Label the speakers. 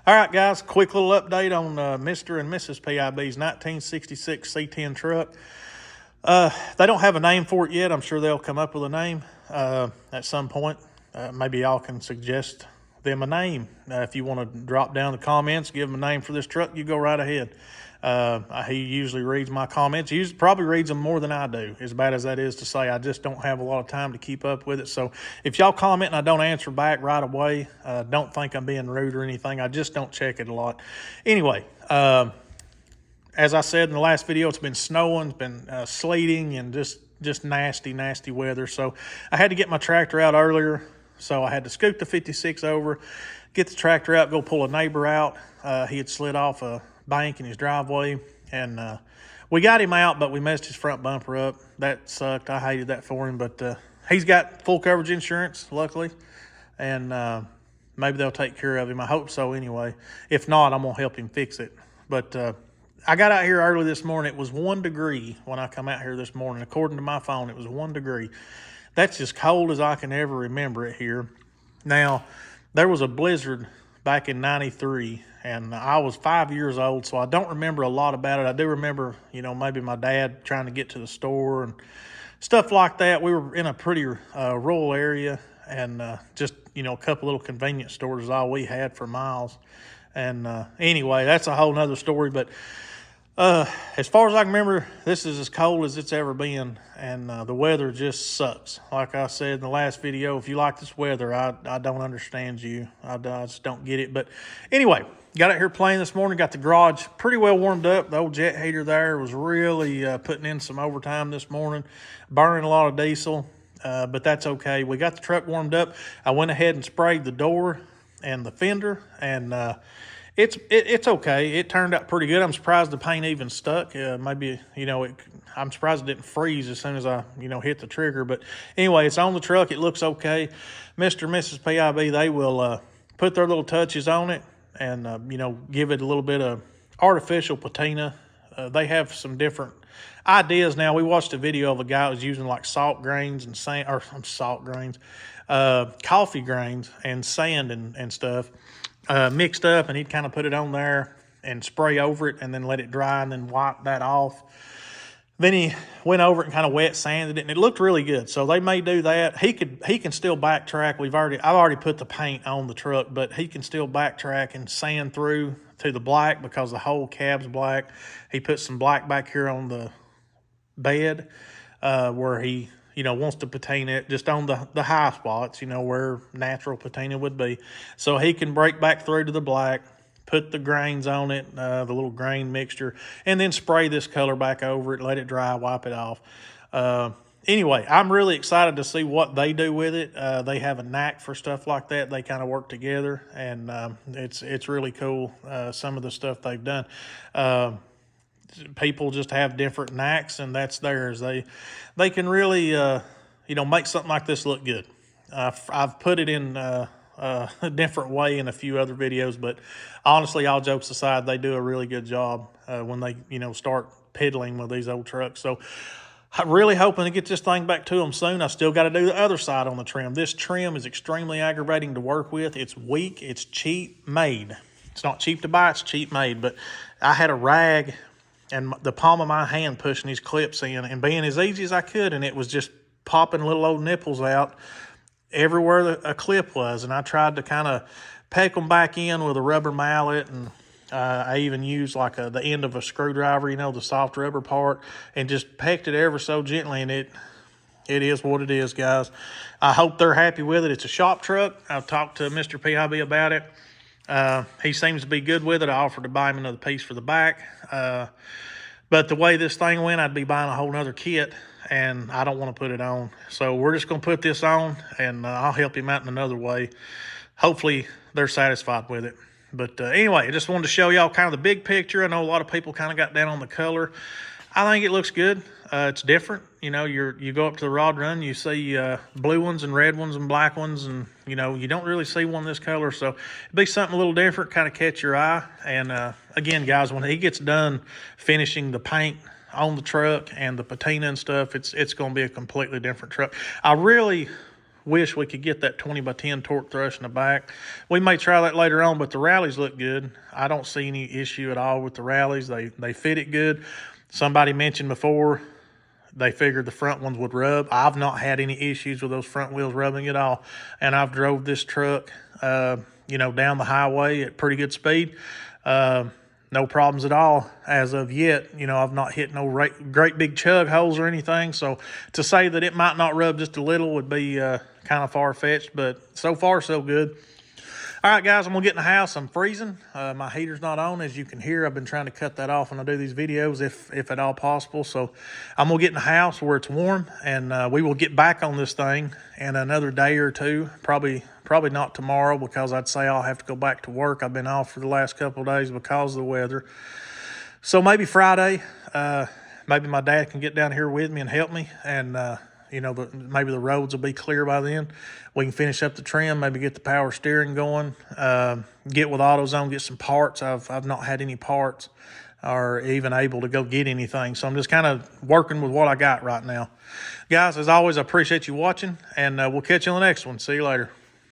Speaker 1: All right, guys, quick little update on Mr. and Mrs. PIB's 1966 C-10 truck. They don't have a name for it yet. I'm sure they'll come up with a name at some point. Maybe y'all can suggest them a name. If you want to drop down the comments, give them a name for this truck, you go right ahead. He usually reads my comments. He probably reads them more than I do, as bad as that is to say. I just don't have a lot of time to keep up with it. So if y'all comment and I don't answer back right away, don't think I'm being rude or anything. I just don't check it a lot. Anyway, as I said in the last video, it's been snowing, it's been sleeting, and just nasty weather. So I had to get my tractor out earlier. So I had to scoot the 56 over, get the tractor out, go pull a neighbor out. He had slid off a bank in his driveway, and we got him out, but we messed his front bumper up. That sucked. I hated that for him, but he's got full coverage insurance, luckily, and maybe they'll take care of him. I hope so anyway. If not, I'm going to help him fix it. But I got out here early this morning. It was 1 degree when I come out here this morning. According to my phone, it was 1 degree. That's as cold as I can ever remember it here. Now, there was a blizzard back in '93, and I was 5 years old, so I don't remember a lot about it. I do remember, maybe my dad trying to get to the store and stuff like that. We were in a pretty rural area, and just, a couple little convenience stores is all we had for miles. And anyway, that's a whole nother story, but as far as I can remember, this is as cold as it's ever been, and the weather just sucks. Like I said in the last video, if you like this weather, I don't understand you. I just don't get it. But anyway, got out here playing this morning, got the garage pretty well warmed up. The old jet heater there was really putting in some overtime this morning, burning a lot of diesel, but that's okay. We got the truck warmed up. I went ahead and sprayed the door and the fender, and it's okay. It turned out pretty good. I'm surprised the paint even stuck. Maybe, I'm surprised it didn't freeze as soon as I, hit the trigger. But anyway, it's on the truck. It looks okay. Mr. and Mrs. PIB, they will put their little touches on it and, give it a little bit of artificial patina. They have some different ideas now. We watched a video of a guy who was using like salt grains and sand, or salt grains, coffee grains and sand and stuff. Mixed up, and he'd kind of put it on there and spray over it and then let it dry and then wipe that off. Then he went over it and kind of wet sanded it, and it looked really good. So they may do that. He can still backtrack. I've already put the paint on the truck, but he can still backtrack and sand through to the black because the whole cab's black. He put some black back here on the bed where he wants to patina it just on the high spots, where natural patina would be. So he can break back through to the black, put the grains on it, the little grain mixture, and then spray this color back over it, let it dry, wipe it off. Anyway, I'm really excited to see what they do with it. They have a knack for stuff like that. They kind of work together, and it's really cool, some of the stuff they've done. People just have different knacks, and that's theirs. They can really, make something like this look good. I've put it in a different way in a few other videos, but honestly, all jokes aside, they do a really good job when they, start piddling with these old trucks. So I'm really hoping to get this thing back to them soon. I still got to do the other side on the trim. This trim is extremely aggravating to work with. It's weak. It's cheap made. It's not cheap to buy. It's cheap made. But I had a rag and the palm of my hand pushing these clips in and being as easy as I could, and it was just popping little old nipples out everywhere a clip was. And I tried to kind of peck them back in with a rubber mallet, and I even used like the end of a screwdriver, the soft rubber part, and just pecked it ever so gently, and it is what it is, guys. I hope they're happy with it. It's a shop truck. I've talked to Mr. PIB about it. He seems to be good with it. I offered to buy him another piece for the back. But the way this thing went, I'd be buying a whole nother kit, and I don't want to put it on. So we're just going to put this on, and I'll help him out in another way. Hopefully they're satisfied with it. But anyway, I just wanted to show y'all kind of the big picture. I know a lot of people kind of got down on the color. I think it looks good. It's different. You go up to the rod run, you see blue ones and red ones and black ones, and, you don't really see one this color. So it'd be something a little different, kind of catch your eye. And again, guys, when he gets done finishing the paint on the truck and the patina and stuff, it's going to be a completely different truck. I really wish we could get that 20x10 torque thrust in the back. We may try that later on, but the rallies look good. I don't see any issue at all with the rallies. They fit it good. Somebody mentioned before they figured the front ones would rub. I've not had any issues with those front wheels rubbing at all. And I've drove this truck, you know, down the highway at pretty good speed. No problems at all as of yet. You know, I've not hit no great big chug holes or anything. So to say that it might not rub just a little would be kind of far-fetched, but so far so good. All right, guys, I'm going to get in the house. I'm freezing. My heater's not on. As you can hear, I've been trying to cut that off when I do these videos, if at all possible. So I'm going to get in the house where it's warm, and we will get back on this thing in another day or two. Probably not tomorrow, because I'd say I'll have to go back to work. I've been off for the last couple of days because of the weather. So maybe Friday, maybe my dad can get down here with me and help me, and you know, maybe the roads will be clear by then. We can finish up the trim, maybe get the power steering going, get with AutoZone, get some parts. I've not had any parts or even able to go get anything. So I'm just kind of working with what I got right now. Guys, as always, I appreciate you watching, and we'll catch you on the next one. See you later.